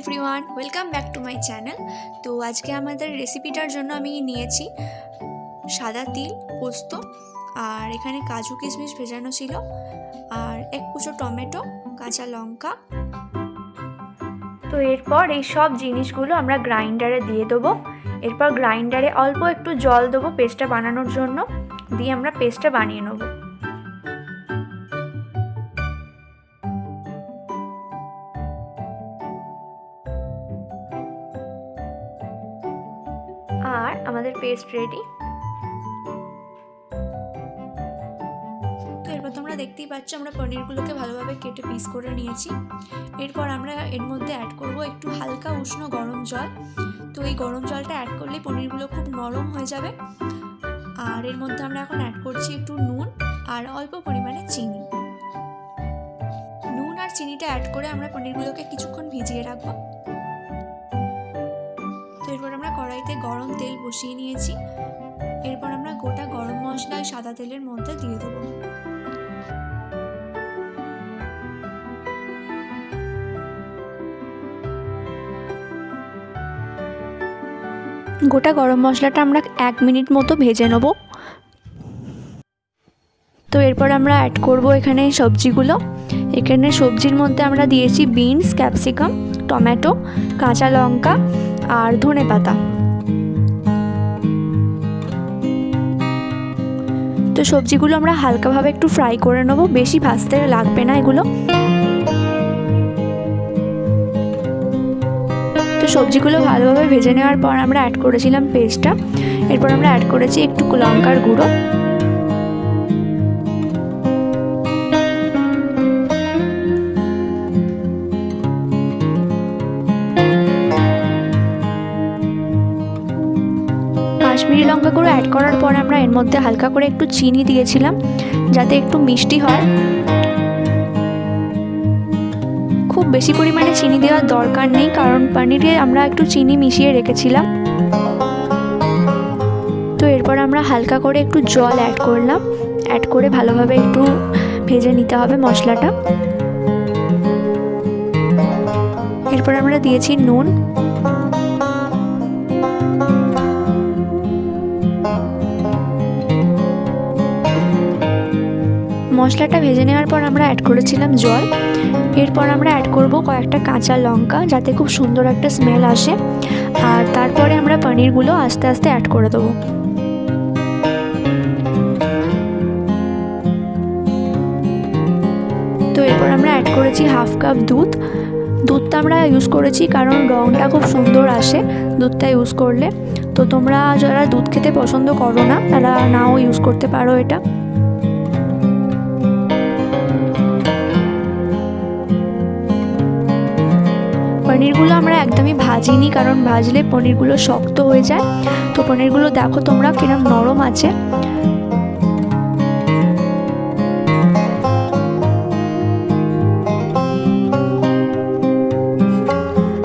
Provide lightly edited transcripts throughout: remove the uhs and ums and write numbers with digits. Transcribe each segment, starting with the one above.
Everyone, welcome back to my channel. তো আজকে আমাদের রেসিপিটার জন্য আমি নিয়েছি সাদা তিল, পোস্ত, আর এখানে কাজু কিশমিশ ভেজানো ছিল, আর এক কুচো টমেটো, কাঁচা লঙ্কা। তো এরপর এই সব জিনিসগুলো আমরা গ্রাইন্ডারে দিয়ে দেবো। এরপর গ্রাইন্ডারে অল্প একটু জল দেবো পেস্টটা বানানোর জন্য, দিয়ে আমরা পেস্টটা বানিয়ে নেবো। আর আমাদের পেস্ট রেডি। তো এরপর তোমরা দেখতেই পাচ্ছ আমরা পনিরগুলোকে ভালোভাবে কেটে পিস করে নিয়েছি। এরপর আমরা এর মধ্যে অ্যাড করব একটু হালকা উষ্ণ গরম জল। তো এই গরম জলটা অ্যাড করলে পনিরগুলো খুব নরম হয়ে যাবে। আর এর মধ্যে আমরা এখন অ্যাড করছি একটু নুন আর অল্প পরিমাণে চিনি। নুন আর চিনিটা অ্যাড করে আমরা পনিরগুলোকে কিছুক্ষণ ভিজিয়ে রাখবো। তো এরপর আমরা কড়াইতে গরম তেল বসিয়ে নিয়েছি। এরপর আমরা গোটা গরম মশলা সাদা তেলের মধ্যে দিয়ে দেবো। গোটা গরম মশলাটা আমরা 1 মিনিট মতো ভেজে নেব। তো এরপর আমরা অ্যাড করব এখানে সবজিগুলো। এখানে সবজির মধ্যে আমরা দিয়েছি বিনস, ক্যাপসিকাম, টমেটো, কাঁচা লঙ্কা আর ধনেপাতা। তো সবজিগুলো আমরা হালকাভাবে একটু ফ্রাই করে নেব, বেশি ভাজতে লাগবে না এগুলো। তো সবজিগুলো ভালোভাবে ভেজে নেওয়ার পর আমরা অ্যাড করেছিলাম পেস্টটা। এরপর আমরা অ্যাড করেছি একটু লঙ্কার গুঁড়ো, কাশ্মীরি লঙ্কা গুঁড়ো অ্যাড করার পর আমরা এর মধ্যে হালকা করে একটু চিনি দিয়েছিলাম যাতে একটু মিষ্টি হয়। খুব বেশি পরিমাণে চিনি দেওয়ার দরকার নেই, কারণ পনিরে আমরা একটু চিনি মিশিয়ে রেখেছিলাম। তো এরপর আমরা হালকা করে একটু জল অ্যাড করলাম। অ্যাড করে ভালোভাবে একটু ভেজে নিতে হবে মশলাটা। এরপর আমরা দিয়েছি নুন, মশলাটা ভেজে নেওয়ার পর আমরা অ্যাড করেছিলাম জল। এরপর আমরা অ্যাড করব কয়েকটা কাঁচা লঙ্কা যাতে খুব সুন্দর একটা স্মেল আসে। আর তারপরে আমরা পনিরগুলো আস্তে আস্তে অ্যাড করে দেবো। তো এরপর আমরা অ্যাড করেছি হাফ কাপ দুধ। দুধটা আমরা ইউজ করেছি কারণ রঙটা খুব সুন্দর আসে দুধটা ইউজ করলে। তো তোমরা যারা দুধ খেতে পছন্দ করো না তারা নাও ইউজ করতে পারো এটা। পনিরগুলো আমরা একদমই ভাজিনি, কারণ ভাজলে পনিরগুলো শক্ত হয়ে যায়। তো পনিরগুলো দেখো তোমরা কিরকম নরম আছে।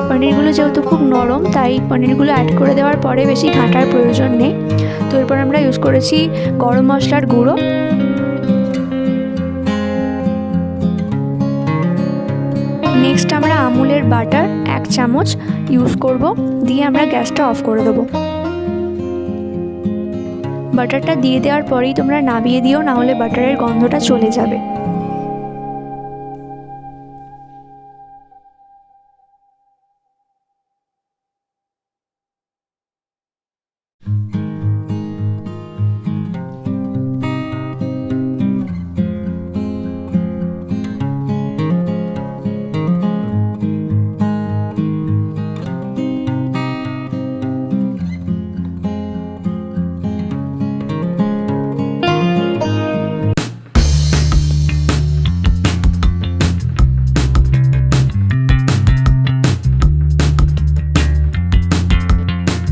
পনিরগুলো যেহেতু খুব নরম তাই পনিরগুলো অ্যাড করে দেওয়ার পরে বেশি ঘাঁটার প্রয়োজন নেই। তো এরপর আমরা ইউজ করেছি গরম মশলার গুঁড়ো। নেক্সট আমরা আমুলের বাটার 1 চামচ ইউজ করব, দিয়ে আমরা গ্যাসটা অফ করে দেবো। বাটারটা দিয়ে দেওয়ার পরেই তোমরা নামিয়ে দিও, না হলে বাটারের গন্ধটা চলে যাবে।